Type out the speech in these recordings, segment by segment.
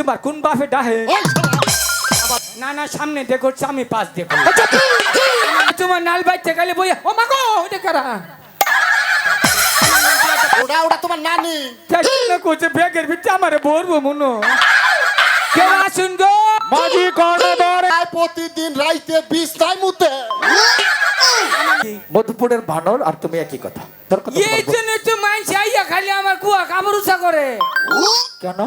তোমার কোন বাপে ডাহে? ওই শালা, না না সামনে দেখো আমি পাশ দেখো। তোমার নাল বাইতে গেলে বই ও মা গো ওটা কারা? ওটা তোমার নানি। না কোচে ব্যাগের ভিতরে আমারে বলবো মনো। কে আসুন গো? মাঝি কর্ণধর প্রতিদিন রাইতে বিছনায় মুতে। মধুপুরের বানর আর তুমি একই কথা। তোর কথা এই বলবো। জন্য তো মাইছে আইয়া খালি আমার কুয়া কাবরুসা করে। কেন?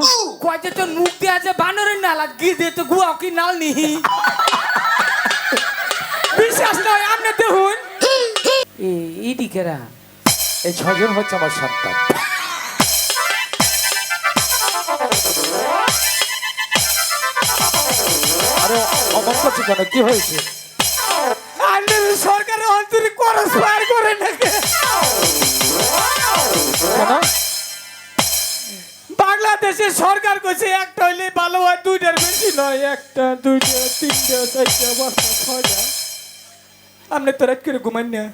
কয়তে তো মুখ দিয়ে আছে বানরের নালা গিয়ে দিয়ে তো গুয়া কি নাল নি। বিশ্বাস নয় আপনি দেখুন। এই দিকেরা এই 6 জন হচ্ছে আমার সন্তান। আরে অমন করছি কেন? কি হয়েছে? সরকারের অন্তরে খরচ পার করে নাকি? কেন? বাংলাদেশের সরকার কইছে একটা হইলে ভালো হয়, দুইটার বেশি নয়। একটা দুইটা তিনটা চারটা পাঁচটা ছয়টা। আপনি তো রাত করে ঘুমান না?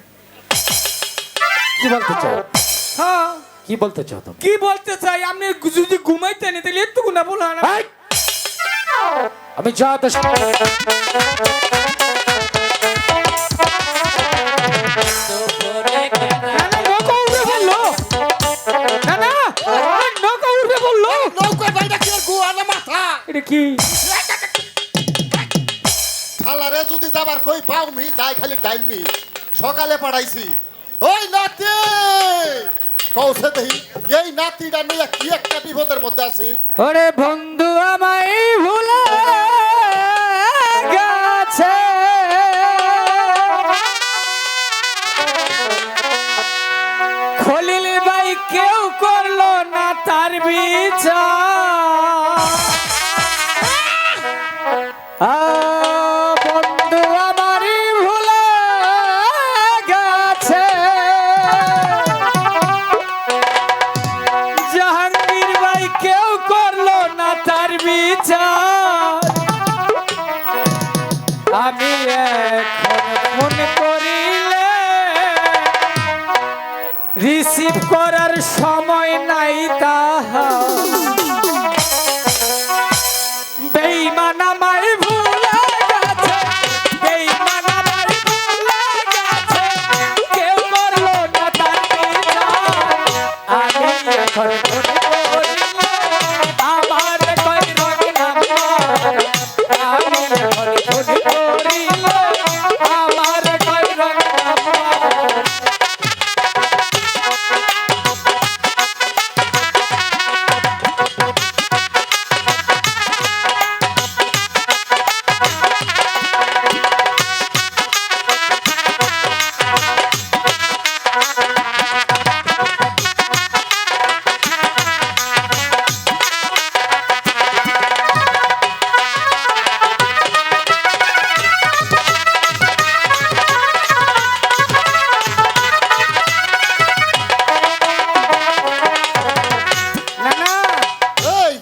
কি বলতে চাও? হ্যাঁ কি বলতে চাও তুমি? কি বলতে চাই, আপনি যদি ঘুমাইতেন তাহলে একটু না বলো না। এই! আমি যা আদেশ নৌকার বাইরে কি আর গুয়া না মাথা? এটা কি? শালারে যদি যাবার কই পাও মি যাই খালি টাইম মি। সকালে পাঠাইছি। ওই নাতি কৌশে দেহি এই নাতিটা নিয়ে কি একটা বিপদের মধ্যে আছি। ওরে বন্ধু আমায় ভুলে গেছে, খলিল ভাই কেউ করলো না তার বিচার। বন্ধু আমারই ভুলে গেছে, জাহাঙ্গীর ভাই কেউ করলো না তার বিচার। আমি এখন ফোন করিলে রিসিভ করার সময় নাই তাহা, বেঈমান আমায় ভুলে গেছে, বেঈমান আমায় ভুলে গেছে, কেউ করলো না তার বিচার। আমি এখন ফোন করিলে আমার কই রং নাম্বার, আমি এখন ফোন করিলে আমার কই রং নাম্বার। এই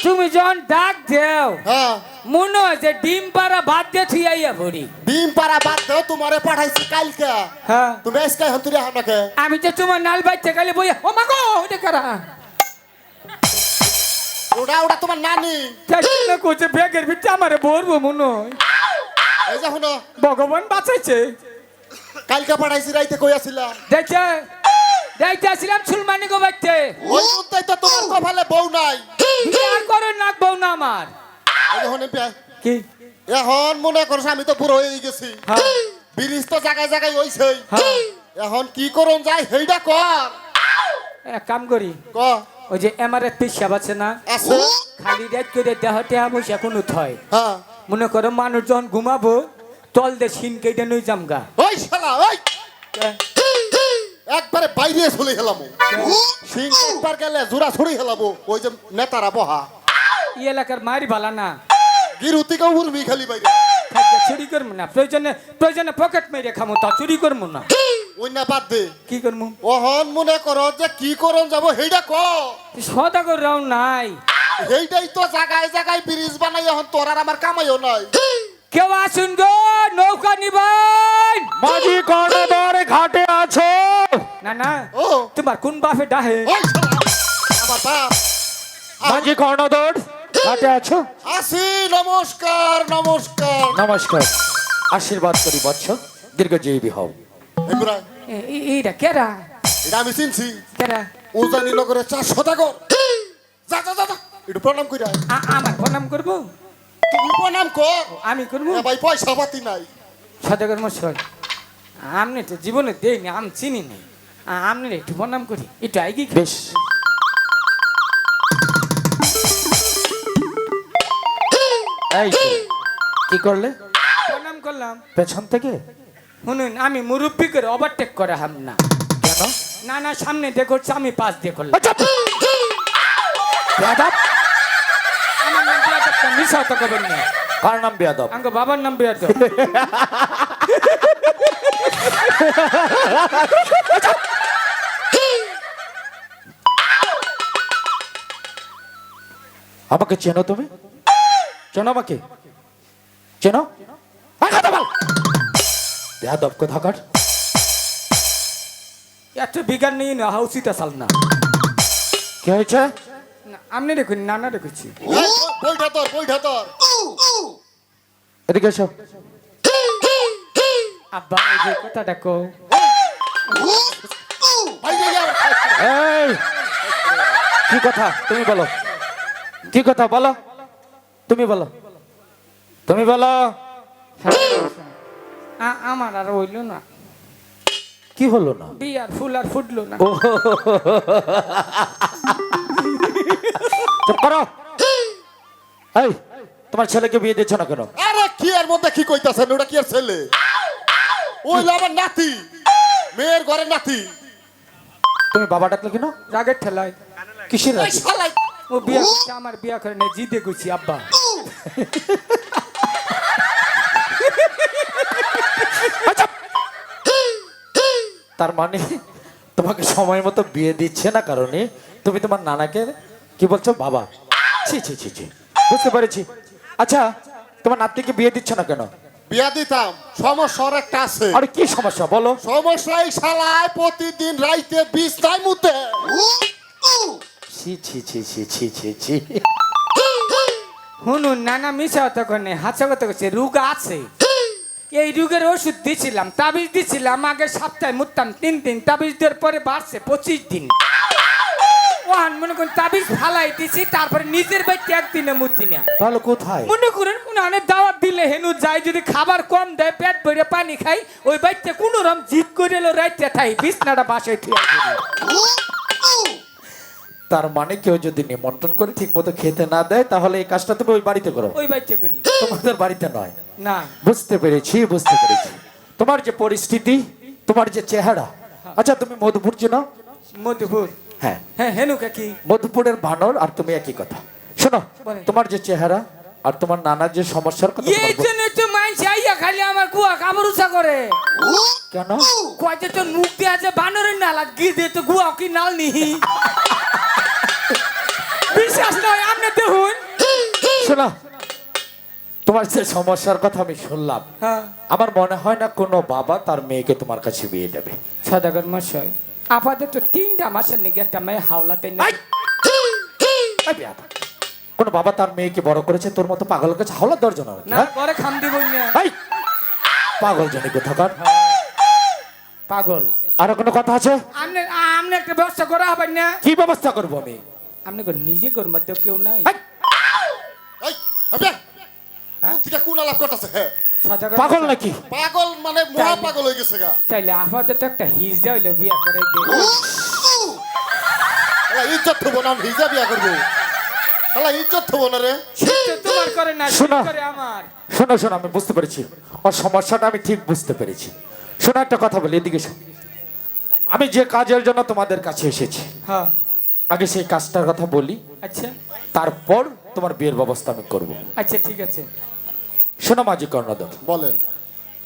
তুমি যখন ডাক দেও হ্যাঁ মনে হয় যে ডিম পাড়া ভাত দিয়ে থুইয়া ভরি। ডিম পাড়া বাদ দাও তোমারে পাঠাইছি কালকে। হ্যাঁ তুমি আজকে হতুরে আমাকে আমি যে তোমার নাল বাইতে গেলে বই ও মা গো ওটা কারা? ওটা তোমার নানি। না কোচে ব্যাগের ভিতরে আমারে বলবো মনে হয়। এই যে শুনো ভগবান বাঁচাইছে। কালকে পাঠাইছি রাইতে কই আছিলা? দেখে দেখতে আসছিলাম সুলমানি গো বাইতে। ওই মুদ্দাই তো তোমার কপালে বউ নাই। বিয়ার করে নাকবো না আমার। এই যে শুনে পেয়ে কি? এখন মনে করছ আমি তো বুড়ো হয়ে গেছি। হ্যাঁ ব্রিজ তো জায়গায় জায়গায় হইছেই। হ্যাঁ এখন কি করুন যাই হেইডা কর। এক কাম করি, ক ওই যে এমআরএফ পিসাব আছে না, আছে খালি রেট করে দেহতে পয়সা কোনো থয়। হ্যাঁ মনে করো মানুষ যখন ঘুমাবো তল দে সিন কেটে নই জামগা। ওই শালা ওই একবারে বাইরে চলে হেলাম। সিং একবার গেলে জোড়া ছড়ি হেলাবো। ওই যে নেতারা বহা এই এলাকার মারি ভালা না, গিরুতিকে উড়বি খালি বাইরে। খাদ্য চুরি করবো না, প্রয়োজনে প্রয়োজনে পকেট মেরে খামো, তা চুরি করবো না। ওই না বাদ দে। কি করবো? ওহন মনে করো যে কি করন যাব হেইডা ক। সদাগর রাও নাই, হেইডাই তো জায়গায় জায়গায় ব্রিজ বানাই এখন তোর আর আমার কামাইও নাই। কেউ আসুন গো নৌকা নিবেন। মাঝি কর্ণধর ঘাটে আছো? না না ও তোমার কোন বাপে ডাহে? ওই শালা, আমার বাপ মাঝি কর্ণধর ঘাটে আছো? আসি, নমস্কার নমস্কার। নমস্কার, আশীর্বাদ করি বৎস, দীর্ঘজীবী হও। এগুলা এইটা কেরা এটা আমি চিনছি। কেরা উজানি নগরে 400 টাকা। যা যা যা যা, একটু প্রণাম কইরা আয়। আমার প্রণাম করবো? তুমি প্রণাম কর। আমি করবো? এ ভাই পয়সা পাতি নাই। সদাগর মশাই, আপনি তো জীবনে দেয়নি, আমি চিনি না, আপনি একটু প্রণাম করি, একটু আগে বেশ, এই তো, কি করলে? প্রণাম করলাম। পেছন থেকে? শুনুন, আমি মুরব্বী করে ওভারটেক করে হাম না। কেন? না না, সামনে দিয়ে করছে, আমি পাশ দিয়ে করলাম। আচ্ছা, বেয়াদব। আমার নাম বেয়াদব, মিশা তো করবেন না। কার নাম বেয়াদব? আঙ্গ বাবার নাম বেয়াদব। আমাকে চেনো তুমি? চেনো আমাকে? চেনো? আয় কথা বল। বেয়াদব কোথাকার। এত বিজ্ঞান নেই না, হাউসিটা চাল না। কি হয়েছে? না, আপনি দেখুন, নানা দেখুছি। এই, বইটা তোর, বইটা তোর। এদিকে এসো। আব্বা, এই যে কথাটা কও। ভাই রে, আর এই, কি কথা? তুমি বলো। কি কথা বলো? তুমি বলো। তুমি বলো। আমার আর হইল না, কি হলো না? বিয়ার ফুল আর ফুটলো না। ও, চুপ করো। এই, তোমার ছেলেকে বিয়ে দিচ্ছ না কেন? আরে কি এর মধ্যে কি কইতাছেন? ওটা কি আর ছেলে? ওই আমার নাতি, মেয়ের ঘরের নাতি। তুমি বাবা ডাকলে কেন? রাগের ঠেলায়। কিসের এই রাগ? শালাই। ও বিয়া করছে, আমার বিয়া করে না, জিদে গুছি আব্বা। আচ্ছা। তার মানে তোমাকে সময় মতো বিয়ে দিচ্ছে না কারণে তুমি তোমার নানাকে কি বলছো বাবা? ছি ছি ছি ছি, বুঝতে পেরেছি। আচ্ছা, তোমার নাতনিকে বিয়ে দিচ্ছ না কেন? বিয়া দিতাম, সমস্যা আর একটা আছে। আরে কি সমস্যা বলো? সমস্যা এই শালায় প্রতিদিন রাইতে বিছনায় মুতে। ছি ছি ছি ছি ছি ছি ছি। শুনুন, নানা মিশা তখন হাসা কথা করছে, রোগ আছে। এই রোগের ওষুধ দিছিলাম, তাবিজ দিছিলাম, আগে সপ্তাহে মুততাম 3 দিন, তাবিজ দেওয়ার পরে বাড়ছে 25 দিন। ওহান মনে করুন তাবিজ ফালাই দিছি, তারপরে নিজের বাড়িতে একদিনে মুতি না। তাহলে কোথায়? মনে করেন কোন অনেক দাওয়াত দিলে হেনু যায়, যদি খাবার কম দেয়, পেট ভরে পানি খাই, ওই বাড়িতে কোনো রকম জিদ করে এলো, রাইতে থাই বিছনাটা বাসায় থুয়ে তার মানে কেউ যদি নিমন্ত্রণ করে ঠিক মতো খেতে না দেয় তাহলে এই কাজটা তুমি ওই বাড়িতে করো, ওই বাড়িতে করি। তোমাদের বাড়িতে নয়। না, বুঝতে পেরেছি, বুঝতে পেরেছি। তোমার যে পরিস্থিতি, তোমার যে চেহারা। আচ্ছা, তুমি মধুপুর চেনো? মধুপুর? হ্যাঁ, হ্যাঁ, হেনু কাকি। মধুপুরের বানর আর তুমি একই কথা। শোনো, বলেন। তোমার যে চেহারা আর তোমার নানার যে সমস্যার কথা এই তোমার জন্য তো মাইনছে আইয়া খালি আমার গুয়া কাপড় উঁচা করে। কেন? কয়তে তো মুখ দিয়ে আছে বানরের নালা, গিয়ে দিয়ে তো গুয়া কি নাল নিহি। বিশ্বাস নয়, আপনি দেখুন। শোনো, তোমার যে সমস্যার কথা আমি শুনলাম, হ্যাঁ, আমার মনে হয় না কোনো বাবা তার মেয়েকে তোমার কাছে বিয়ে দেবে। সদাগর মশাই, আপাতত 3টা মাসের নাকি একটা মেয়ে হাওলাতে না। এই বেয়াদব। কোনো বাবা তার মেয়েকে বড় করেছে তোর মতো পাগলের কাছে হাওলা দর্জন নাকি, না, হ্যাঁ? পরে খাম দিব না। এই, পাগল জানি কোথাকার। পাগল। আরো কোনো কথা আছে? আপনি আপনি একটা ব্যবস্থা করা হবে না? কি ব্যবস্থা করবো আমি? আপনি নিজে করবার তো কেউ নাই। এই, এই, আবে, হ্যাঁ? মুতিটা কোন আলাপ করতেছে? হ্যাঁ, সদাগর পাগল মশাই, নাকি? পাগল মানে মহা পাগল হয়ে গেছে গা। তাইলে আপাতত একটা হিজড়া হইলো বিয়া করে দে। শালা ইজ্জত থবো না, ভিজা বিয়া করবো। শালা ইজ্জত থবো না রে। তো তোমার করে না, শোনো। করে আমার। শোনো শোনো, আমি বুঝতে পেরেছি ওর সমস্যাটা, আমি ঠিক বুঝতে পেরেছি। শোনো, একটা কথা বলি, এদিকে শোনো। আমি যে কাজের জন্য তোমাদের কাছে এসেছি, হ্যাঁ, আগে সেই কাজটার কথা বলি, আচ্ছা তারপর তোমার বিয়ের ব্যবস্থা আমি করব। আচ্ছা, ঠিক আছে। শোনো মাঝি কর্ণধর, বলেন।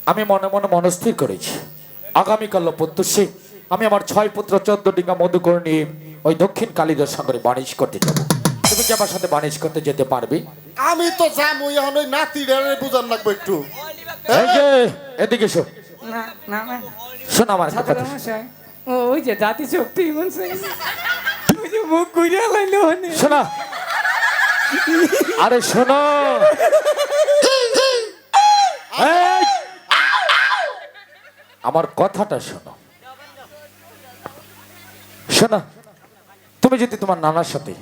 আমি মনে মনে মনস্থির করেছি আগামীকাল প্রত্যুষে আমি আমার 6 পুত্র 14 ডিঙ্গা মধু করে নিয়ে ওই দক্ষিণ কালীদের সাগরে বাণিজ্য করতে যাব। তুমি কি আমার সাথে বাণিজ্য করতে যেতে পারবে? আমি তো যাবো, এখন ওই নাতিটারে বুঝান লাগবো একটু। এই যে, এদিকে এসো। না না না, শোনো আমার একটা সদাগর কথা। মশাই, ওই যে জাতি শক্তি মনছে, ওই যে মুখ ঘুরিয়ে লাইলো। শোনো, আরে শোনো, এই, আমার কথাটা শোনো। শোনো, তুমি যদি তোমার নানার সাথে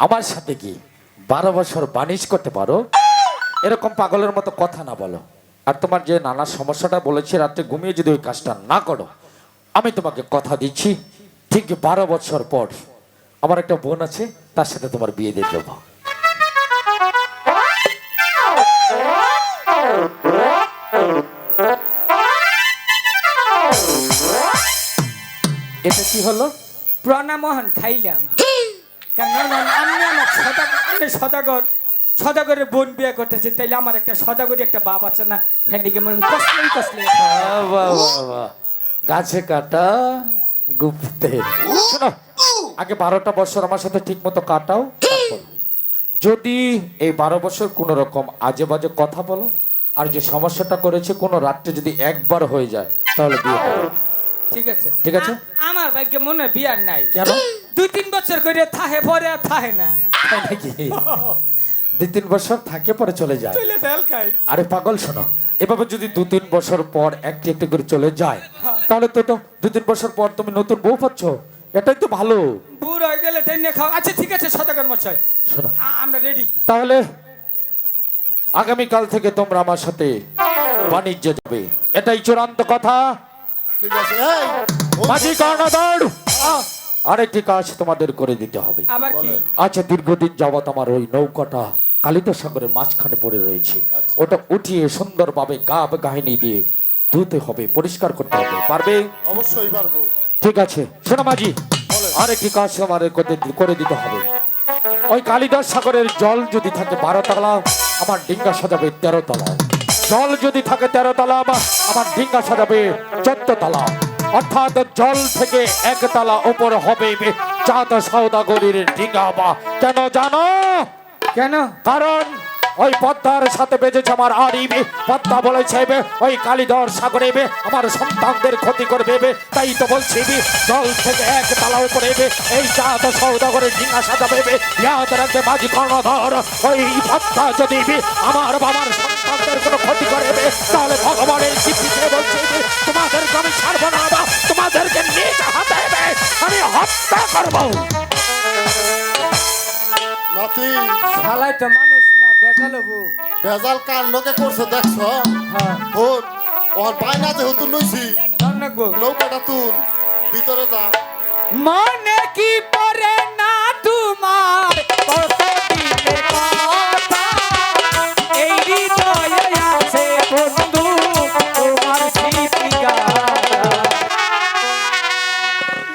আমার সাথে কি 12 বছর বানিশ করতে পারো, এরকম পাগলের মতো কথা না বলো, আর তোমার যে নানার সমস্যাটা বলেছে রাত্রে ঘুমিয়ে যদি ওই কাজটা না করো, আমি তোমাকে কথা দিচ্ছি ঠিক 12 বছর পর আমার একটা বোন আছে, তার সাথে তোমার বিয়ে দিয়ে দেবো। এটা কি হলো? প্রণামোহন খাইলাম। কেন আমি আমার সদাগর সদাগরের বোন বিয়ে করতেছি, তাইলে আমার একটা সদাগরি একটা বাপ আছে না, হ্যান্ডিকে মনে কসলেই কসলে। গাছে কাটা গুপ্তে। শোনো, আগে 12টা বছর আমার সাথে ঠিক মতো কাটাও, তারপর যদি এই 12 বছর কোনো রকম আজে বাজে কথা বলো, আর যে সমস্যাটা করেছে কোনো রাত্রে যদি একবার হয়ে যায়, তাহলে বিয়ে হবে। ঠিক আছে, ঠিক আছে। আমার ভাগ্যে মনে হয় বিয়ার নাই। কেন? 2-3 বছর করে থাহে, পরে আর থাহে না। তাই নাকি? 2-3 বছর থাকে পরে চলে যায়। চলে তেল খাই। আরে পাগল, শোনো, এভাবে যদি 2-3 বছর পর একটি একটি করে চলে যায়, তাহলে তো 2-3 বছর পর তুমি নতুন বউ পাচ্ছ, এটাই তো ভালো। বুড়ো হয়ে গেলে তাই নিয়ে খাও। আচ্ছা ঠিক আছে সদাগর মশাই, শোনো, আমরা রেডি। তাহলে আগামীকাল থেকে তোমরা আমার সাথে বাণিজ্যে যাবে, এটাই চূড়ান্ত কথা। ঠিক আছে। এই মাঝি কর্ণধর, আরেকটি কাজ তোমাদের করে দিতে হবে। আবার কি? আচ্ছা, দীর্ঘদিন যাবত আমার ওই নৌকাটা কালিদাস সাগরের মাঝখানে পড়ে রয়েছে, ওটা উঠিয়ে সুন্দরভাবে গাব গাহিনী দিয়ে ধুতে হবে, পরিষ্কার করতে হবে। পারবে? অবশ্যই পারবো। ঠিক আছে। শোনো মাঝি, আরেকটি কাজ আমাদের করে দিতে হবে। ওই কালিদাস সাগরের জল যদি থাকে 12 তলা, আমার ডিঙ্গা সাজাবে 13 তলা। জল যদি থাকে 13 তলা, আমার ডিঙ্গা সাজাবে 14 তলা। অর্থাৎ জল থেকে 1 তলা উপর হবে চাঁদ সওদাগরীর ডিঙ্গা। কেন জানো? কেন? কারণ ওই পদ্মার সাথে বেজেছে আমার আড়ি। পদ্মা বলেছে ওই কালিদাস সাগরে আমার সন্তানদের ক্ষতি করবে, তাই তো বলছি জল থেকে 1 তলা উপরে এই চাঁদ সওদাগরের ডিঙ্গা সাজাবে। ইয়াদ রাখবে মাঝি কর্ণধর, ওই পদ্মা যদি আমার বাবার সন্তানদের কোনো ক্ষতি করবে, তাহলে ভগবানের চিঠিতে বলছি তোমাদেরকে আমি ছাড়বো না, তোমাদেরকে নিজ হাতে আমি হত্যা করবো। নাতি, শালাই তো মানুষ না, বেজাল হবো। বেজাল কার লোকে করছে দেখছো? হ্যাঁ, ওর বাইনা যেহেতু নইছি, রাখবো। নৌকাটা তুল, ভিতরে যা। মনে কি পড়ে না তোমার কতদিনের কথা, এই হৃদয়ে আছে বন্ধু তোমার স্মৃতিগাথা।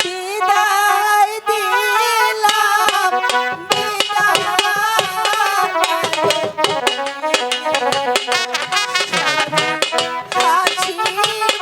বিদায় দিলাম, হাসি মুখে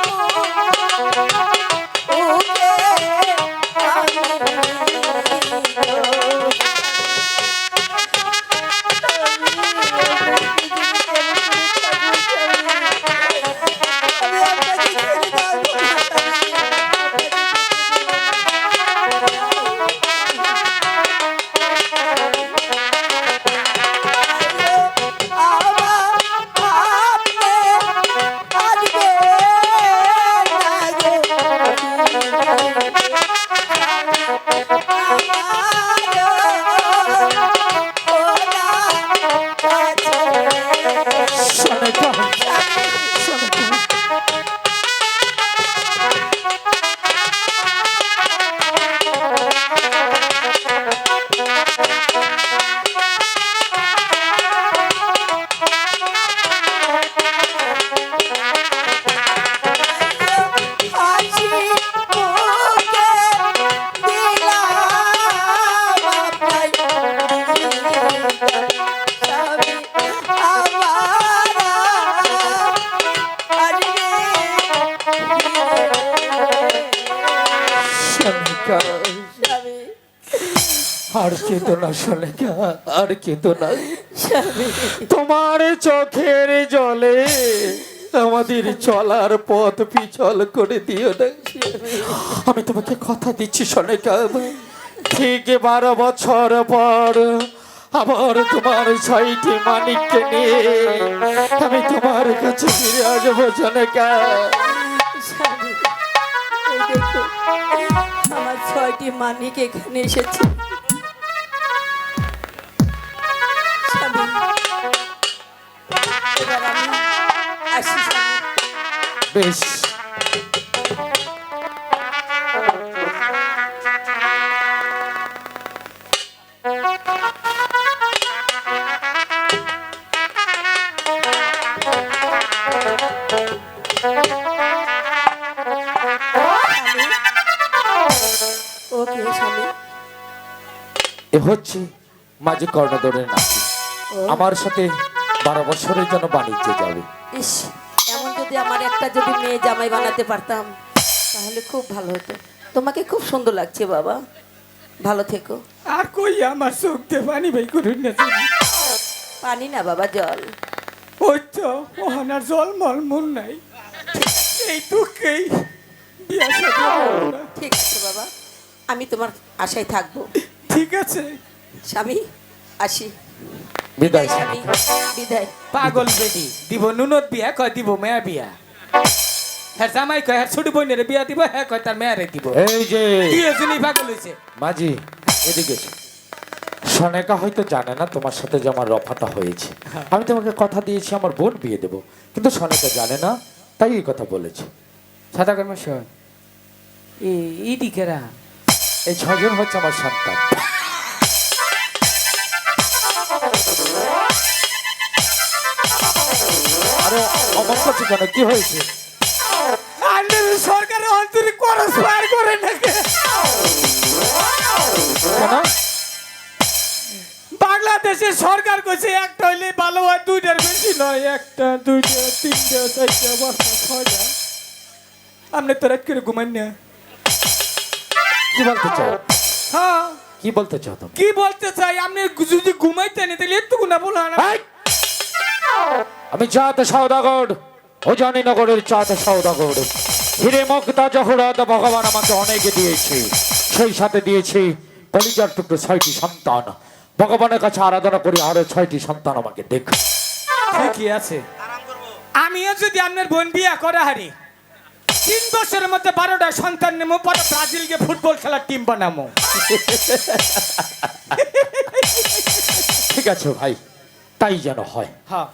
আর কেঁদো না সোনিকা, আর কেঁদো না। তোমার চোখের জলে আমাদের চলার পথ পিছল করে দিও না। আমি তোমাকে কথা দিচ্ছি সোনিকা, ঠিক 12 বছর পর আবার তোমার 6টি মানিককে নিয়ে আমি তোমার কাছে ফিরে আসবো জনকা। স্বামী, এই দেখো আমার 6টি মানিক এখানে এসেছে। স্বামী, এবার আমি আসি স্বামী। বেশ, ওকে স্বামী। এ হচ্ছে মাঝি কর্ণধরের নাতি। আমার সাথে 12 বছরের জন্য বাণিজ্যে যাবে। ইস, এমন যদি আমার একটা যদি মেয়ে জামাই বানাতে পারতাম তাহলে খুব ভালো হতো। তোমাকে খুব সুন্দর লাগছে বাবা, ভালো থেকো। আর কই আমার চোখ দিয়ে পানি বের করুন না তুমি। পানি না বাবা, জল। ওই তো ওহানার জল মল মন নাই, এই দুঃখেই বিয়া শাদী হলো না। ঠিক আছে বাবা, আমি তোমার আশায় থাকবো। ঠিক আছে, স্বামী আসি। বিদায়। স্বামী বিদায়। পাগল বেটি দিব নুনত বিয়া কয় দিব মেয়া বিয়া। হ্যাঁ জামাই কয় হ্যাঁ ছোট বোনের বিয়া দিব, হ্যাঁ কয় তার মেয়ারে দিব। এই যে দুইজনই পাগল হয়েছে। মাঝি, এদিকে এসো। সনেকা হয়তো জানে না তোমার সাথে যে আমার রফাটা হয়েছে। আমি তোমাকে কথা দিয়েছি আমার বোন বিয়ে দেবো, কিন্তু সনেকা জানে না, তাই এই কথা বলেছে। সাদা কর্ম শোন, ইদিকেরা এই 6 জন হচ্ছে আমার সন্তান। আরে অমন করছে কেন, কি হয়েছে? সরকারের অন্তরে খরচ পার করে নাকি কেন? বাংলাদেশের সরকার কইছে একটা হইলে ভালো হয়, দুইটার বেশি নয়। একটা, দুইটা, তিনটা, চারটা, 5টা, 6টা। আপনি তো রাত করে ঘুমান না। কি বলতে চাও? হ্যাঁ, কি বলতে চাও তুমি? কি বলতে চাই, আপনি যদি ঘুমাইতেন তাহলে একটু না বলো না। এই! আমি চাঁদ সওদাগর, অজানীনগরের চাঁদ সওদাগর। হিরে মুক্তা জহরত ভগবান আমাকে অনেক দিয়েছে, সেই সাথে দিয়েছি কলিজার টুকরো 6টি সন্তান। ভগবানের কাছে আরাধনা করি আরো 6টি সন্তান আমাকে দেখ। ঠিকই আছে, আমিও যদি আপনার বোন বিয়া করে হারি 3 বছরের মধ্যে 12টা সন্তান নেবো, পরে ব্রাজিলকে ফুটবল খেলার টিম বানাবো। ঠিক আছে ভাই, তাই যেন হয়। হ্যাঁ,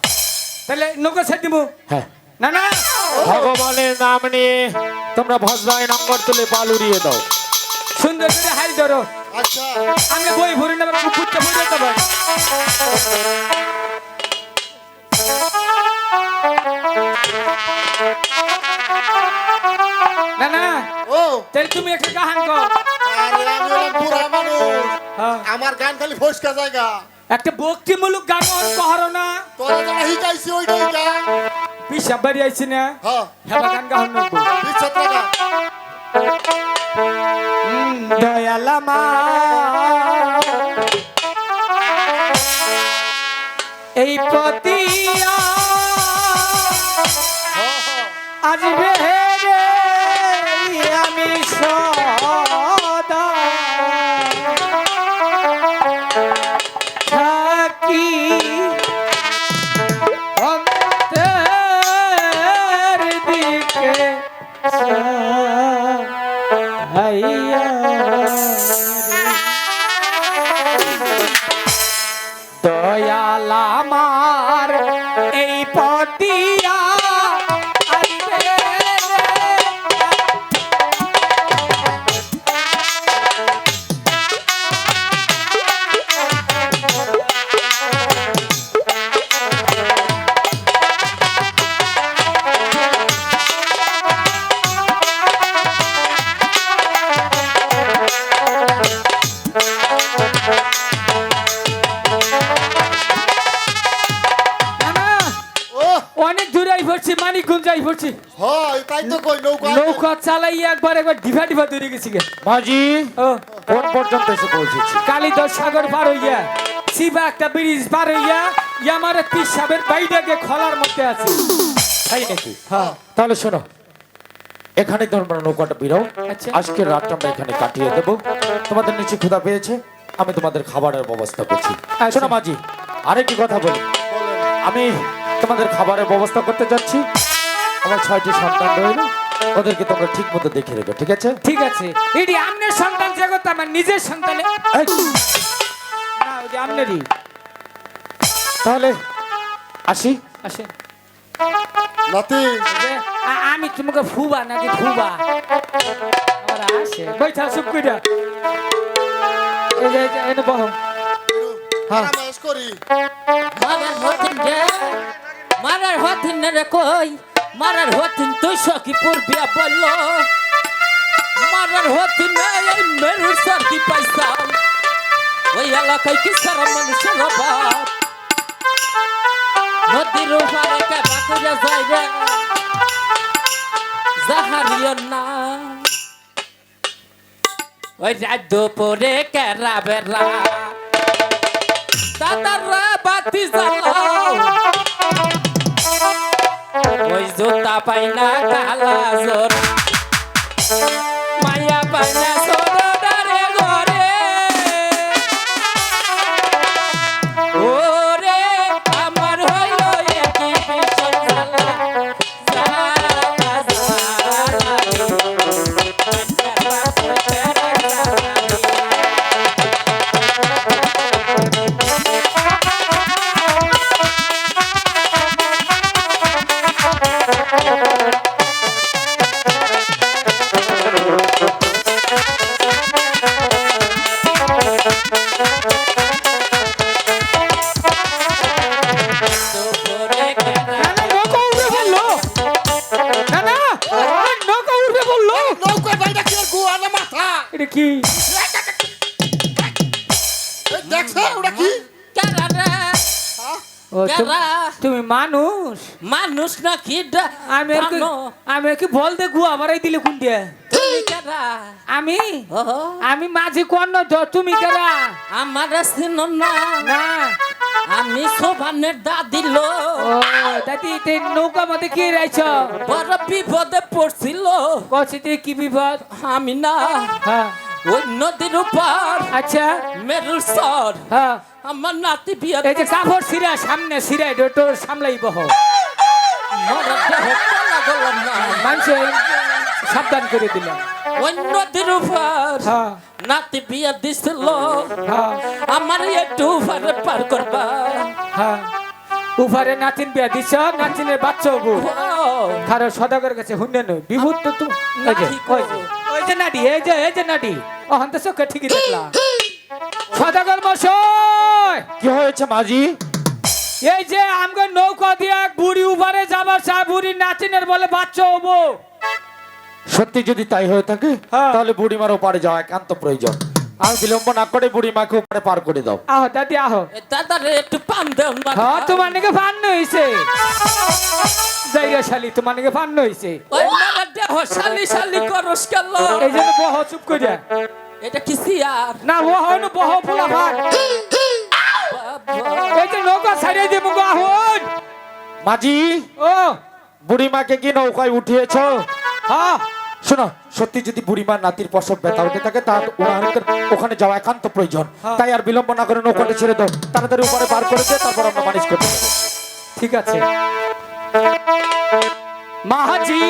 তাহলে নৌকা ছেড়ে দিব। হ্যাঁ, না না, ভগবানের নাম নিয়ে তোমরা ভজনায় নম্বর তুলে পাল উড়িয়ে দাও। সুন্দর করে হাই ধরো। আচ্ছা আমি বই ভরি না, ফুটতে বই যেতে পারি না। না ও তাহলে তুমি একটা গান কর। আরে আমি হলাম বুড়া মানুষ, হ্যাঁ, আমার গান খালি ফসকা জায়গা। একটা ভক্তিমূলক গান কহরো না। তোরা যারা হিকাইছি ওইটাই গা। পিসাব বাড়ি আইছি না, হ্যাঁ হ্যাঁ গান গান নেবো। বিচ্ছেদ টাকা দয়ালামা এই পতিয়া আসবে রে, আমি সদা থাকি অন্তর দিকে চাহিয়া দয়াল আমার এই পতিয়া আসবে রে। ও অনেক দূরে আই পড়ছি, মানিকগঞ্জ আই পড়ছি। হয় তাই তো কই নৌকা নৌকা চালাই একবার ডিভা ডিভা দৌড়ে গেছি গে। মাঝি, ও কোন পর্যন্ত এসে পৌঁছেছি? কালীধর সাগর পার হইয়া শিবা একটা ব্রিজ পার হইয়া আমার পিসাবের বাইটাকে খলার মধ্যে আছে। তাই নাকি? হ্যাঁ, তাহলে শোনো, এখানে তোমরা নৌকাটা বিরাও। আচ্ছা। আজকের রাতটা আমরা এখানে কাটিয়ে দেবো। তোমাদের নিচে ক্ষুধা পেয়েছে, আমি তোমাদের খাবারের ব্যবস্থা করছি আচ্ছা। শোনো মাঝি আরেকটি কথা বলি আমি তোমাদের খাবারের ব্যবস্থা করতে যাচ্ছি আমার 6টি সন্তান রইল ওদেরকে তোমরা ঠিক মতো দেখে রেখো ঠিক আছে ঠিক আছে এটি আমনের সন্তান জগৎ আমার নিজের সন্তানে এই, না ওটি আমনেরই তাহলে আসি আসে নাতি আমি তোমাকে ফুবা নাকি ফুবা আমার আসে বৈঠা চুপ কইরা এই যে এনে বহ হ্যাঁ। আরামায়েশ করি মারার হতিন রে কই মারার হতিন তুই সখী পূর্বিয়া বলল মারার হতিন এই মেরুর সাথী পাইছাম ওই এলাকায় কি সারা মানুষের অভাব নদীর ওপারে কে বাকুড়া যায় রে জাহারিও না ওই রাত দুপুরে কেরা বেলা দাদারা বাতি জ্বালাও ওই জুতা পাইনা কালা জোর মায়া পাইনা সোনারে ঘরে ওরে আমার হইলো একই বিষয় জ্বালা জ্বালা দুপুরে কেরা না না নৌকা উড়ে বললো না না নৌকা উড়ে বললো নৌকা বাইটা কি গুয়া না মাথা এটা কি এই দেখছ ওটা কি কেরা রে ও কেরা তুমি মানুষ মানুষ নাকি আমি কি বল দে গুয়া বাড়াই দিলে কোন দিয়ে কেরা আমি ওহো আমি মাঝি কোন তুমি কেরা আমার সিনো না না আমি সোভানের দাদি লো ও দাদি তে নৌকা মধ্যে কি রাইছ বড় বিপদে পড়ছিল কছি তে কি বিপদ আমি না হ্যাঁ ওই নদীর উপর আচ্ছা মেরুর সর হ্যাঁ আমার নাতি বিয়া এই যে কাপড় সিরা সামনে সিরাই তো সামলাই বহ মরা দেহ পালা গেলাম না মানুষে সাবধান করে দিলাম ওই নদীর উপর হ্যাঁ নাতি বিয়া দিছিল হ্যাঁ আমার একটু উপরে পার করবা হ্যাঁ উফারে নাতিন বিয়া দিছ নাতিনের বাচ্চা হবো ও, কারো সদাগর কাছে হুন্ডে নই বিভূত তো তুমি এই যে নাতি ওই যে, ওই যে নাডি এই যে নাডি ও হন্ত চোখে ঠিকই দেখলাম সদাগর মশাই কি হয়েছে মাঝি এই যে আমগো নৌকা দিয়ে এক বুড়ি উপারে যাবার চা বুড়ি নাতিনের বলে বাচ্চা হবো সত্যি যদি তাই হয়ে থাকে হ্যাঁ। তাহলে বুড়িমার ওপারে যাওয়া একান্ত প্রয়োজন আর বিলম্ব না করে বুড়িমাকে ওপারে পার করে দাও আহ দাদি আহ এ দাদারে একটু পান দেন না হ্যাঁ তোমার নাকি ফান্ন হইছে জায়গা শালি তোমার নাকি ফান্ন হইছে ওই মারা দেহ শালি শালি করস কেন এই জন্য বহ চুপ করে এটা কি সিয়ার না ও হইনো বহ পোলা ভাত বাবা এই যে নৌকা ছাড়িয়ে দিয়ে মুগো আহুন মাঝি ও বুড়িমাকে কি নৌকায় উঠিয়েছ হ্যাঁ শোনো সত্যি যদি বুড়িমার নাতির প্রসব ব্যথা উঠে থাকে তার ওখানে যাওয়া একান্ত প্রয়োজন তাই আর বিলম্ব না করে নৌকাটা ছেড়ে দাও তাড়াতাড়ি উপরে পার করে দিয়ে তারপর আমরা মালিশ করতে যাবো ঠিক আছে মাহাজি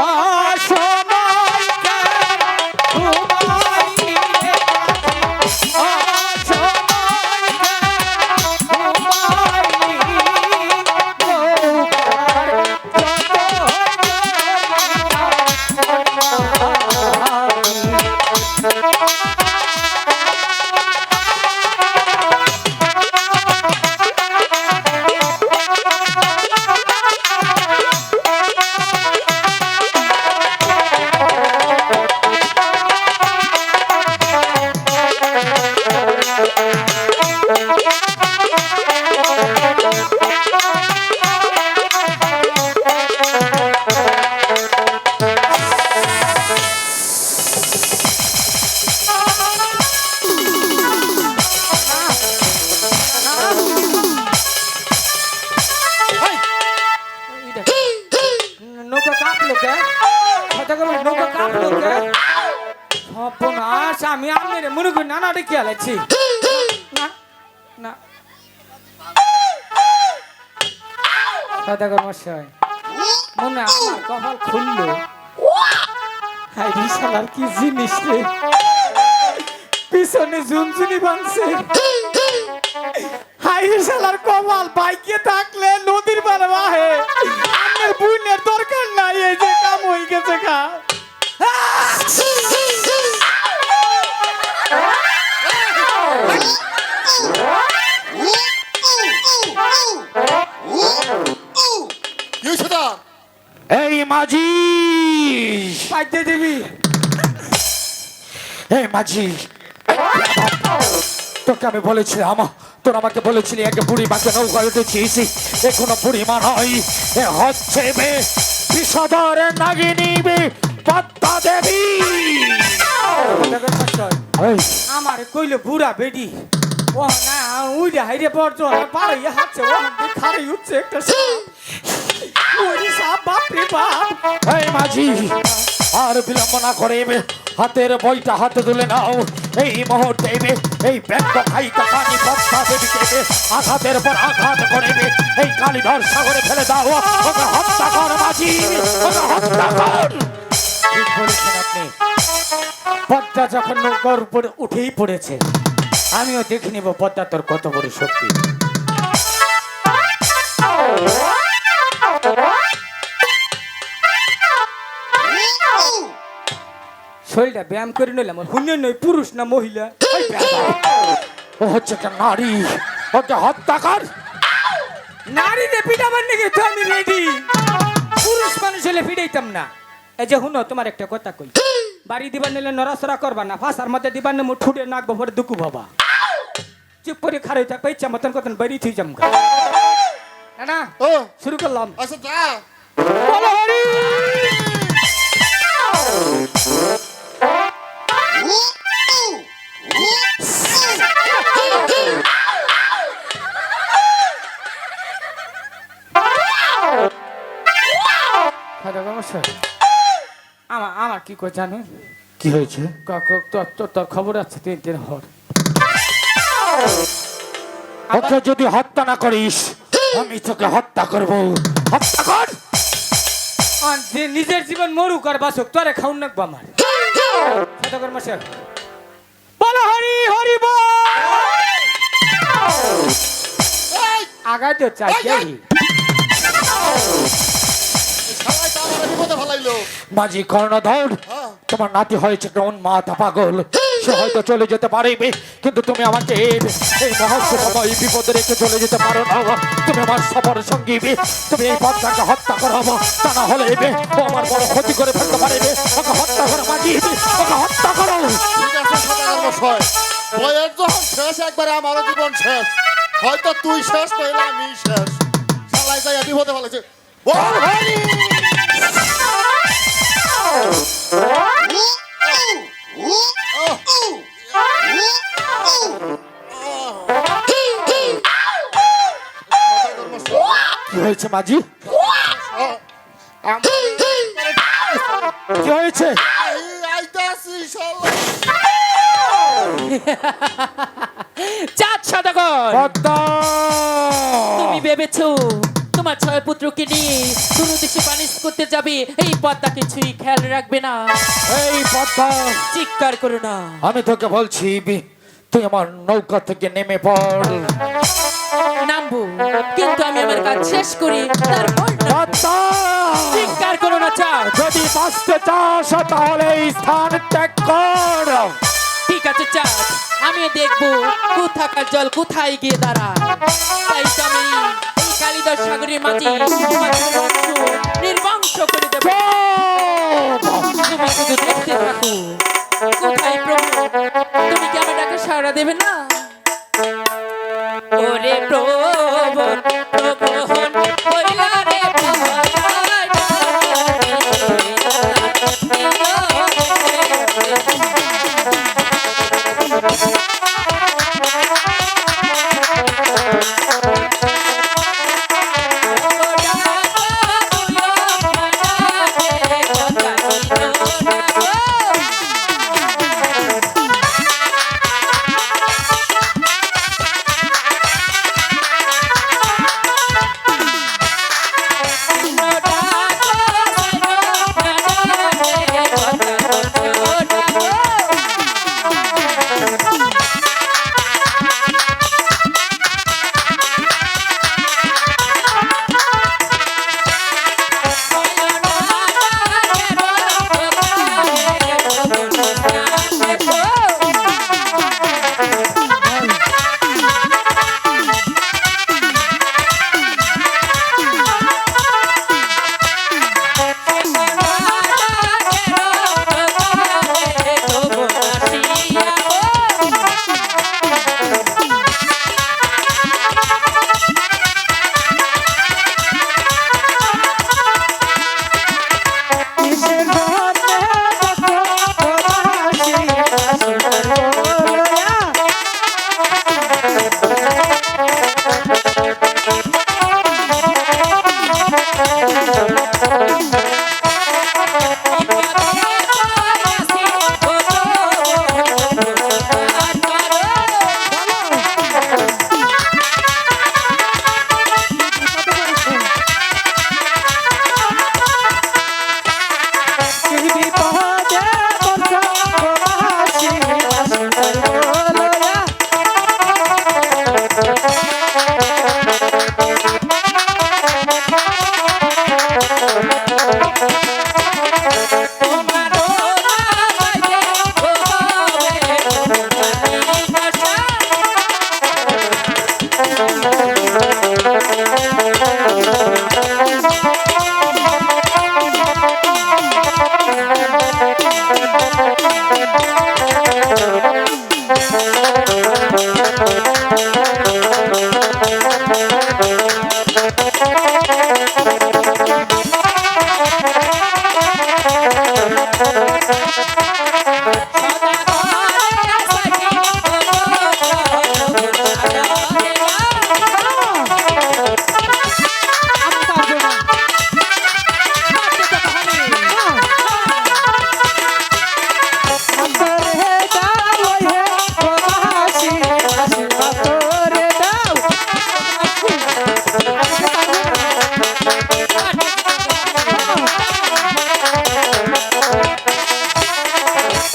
অসময় নৌকা কাঁপলো কে নৌকা কাঁপলো কে সর্বনাশ আমি আমি মনে করি নানা ডেকে আলাইছি না সদাগর মশাই মনে হয় আমার কপাল খুললো হাই রে শালার কি জিনিস রে পিছনে ঝুনঝুনি বানছে হাই রে শালার কপাল বাইকে থাকলে নদীর পারে বাহে আমার বুনের দরকার নাই এই যে কাম হয়ে গেছে খা কি হয়েছে তা? এই মাঝি, পাইতে দিবি এই মাঝি, তোকে আমি বলেছিলাম, তোর আমাকে বলেছিলি একটা বুড়ি মাকে নৌকায় উঠেছিস, এ কোনো বুড়ি মা নয়, এ হচ্ছে বিষধর নাগিনী পদ্মা দেবী। সদাগর মশাই এই, আমার কইলো বুড়া বেডি ও না উইরা হাইরে পড়ছো পারে হাতছে ও খারে উঠছে একটা সাপ ওরে সাপ বাপ রে বাপ এই মাঝি, আর বিলম্ব না করে হাতের বইটা হাতে তুলে নাও, এই মুহূর্তে এই ব্যক্ত খাইতে পানি পদ্মা দেবীকে আঘাতের পর আঘাত করে এই কালীধর সাগরে ফেলে দাও, ওকে হত্যা কর মাঝি, ওকে হত্যা কর। ঠিক বলেছেন আপনি পদ্মা যখন নৌকার উপরে উঠেই পড়েছে আমিও দেখে নিব পদ্মা তোর কত বড় শক্তি শরীরটা ব্যায়াম করে নিলাম শূন্য নয় পুরুষ না মহিলা এই বেয়াদব, ও হচ্ছে একটা নারী, ওকে হত্যা কর। নারী রে পিটাবার নাকি তো আমি রেডি পুরুষ মানুষ হলে পিটাইতাম না এই যে হুনো তোমার একটা কথা কই বাড়ি দিবার নিলে নড়াচড়া করবা না ফাঁসার মধ্যে দিবার না মুঠ ঠুটে নাকবো পরে দুকু বাবা চুপ করে খারাই থাকবে ইচ্ছা মতন কতন বাড়ি থুই জমকা না ও শুরু করলাম আচ্ছা যা। বলো হরি আমার আমার কি কই জানো কি হয়েছে? তোর খবর আছে 3 দিন হর ওকে যদি হত্যা না করিস আমি তোকে হত্যা করব, হত্যা কর। আর যে নিজের জীবন মরুক আর বাসুক তোরে খাউন নাকবো আমার সদাগর মশাই বলো হরি হরি বল আগাই তো চাই যাই সবাই তো আমার বিপদে ফেলাইলো। মাঝি কর্ণধর, হ্যাঁ। তোমার নাতি হয়েছে একটা উন্মাদ পাগল, সে হয়তো চলে যেতে পারবে কিন্তু তুমি আমাকে এই মহস্যময় বিপদে রেখে চলে যেতে পারো না, তুমি আমার সফর সঙ্গী, তুমি এই পদ্মাকে হত্যা করবো, তা না হলে ও আমার বড় ক্ষতি করে ফেলতে পারবে, ওকে হত্যা করো মাঝি, ওকে হত্যা করো। ঠিক আছে সদাগর মশাই, বইয়ের যখন শেষ একবারে আমারও জীবন শেষ, হয়তো তুই শেষ নইলে আমি শেষ। শালাই যাই বিপদে ফেলেছে। বল হরি। সদাগর মশাই, কি হয়েছে মাঝি, কি হয়েছে? আইতাছি শালা। চাঁদ সদাগর, পদ্মা, তুমি ভেবেছো তোমার 6 পুত্রকে নিয়ে কোন দেশে বাণিজ্য করতে যাবে, এই পদ্মা কিছুই খেয়াল রাখবে না? এই পদ্মা, চিৎকার করো না। আমি তোকে বলছি তুই আমার নৌকা থেকে নেমে পড়। নামবো কিন্তু আমি আমার কাজ শেষ করি, তারপর না। পদ্মা, চিৎকার করো না চাঁদ। যদি বাঁচতে চাস তাহলে এই স্থান ত্যাগ কর। ঠিক আছে চাঁদ, আমি দেখবো কোথাকার জল কোথায় গিয়ে দাঁড়ায়। তাই তো আমি এই কালিদাস সাগরের মাঝে তোমার বংশ নির্বংশ করে দেবো। তুমি শুধু দেখতে থাকো। কোথায় প্রভু, তুমি কি আমার ডাকে সাড়া দেবে না? ওরে প্রভু প্রভু কইলা রে আমি পারবো না। পাথরে দাও হে ও হাসি হাসি পাথরে দাও।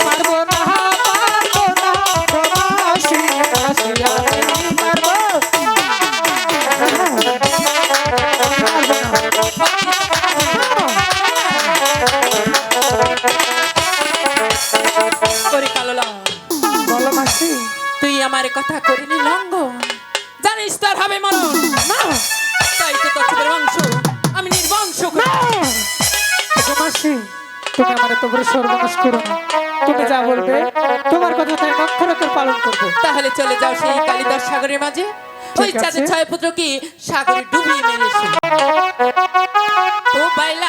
পারবো না ও হাসি হাসি আমি পারবো। করে কালো লং বলো মাসি। তুই আমার কথা করিনি লঙ্ঘন জানিস তার হবে মরণ না তাই তো তোর বংশ আমি নির্বংশ করি। ওগো মাসি, তুমি আমার এত বড় সর্বনাশ করো না। তুমি যা বলবে তোমার কথা তাই অক্ষর অক্ষর পালন করবো। তাহলে চলে যাও সেই কালিদাস সাগরের মাঝে ওই ঠিক আছে। চাঁদের ছয় পুত্রকে সাগরে ডুবিয়ে মেরেছি ও বাইলা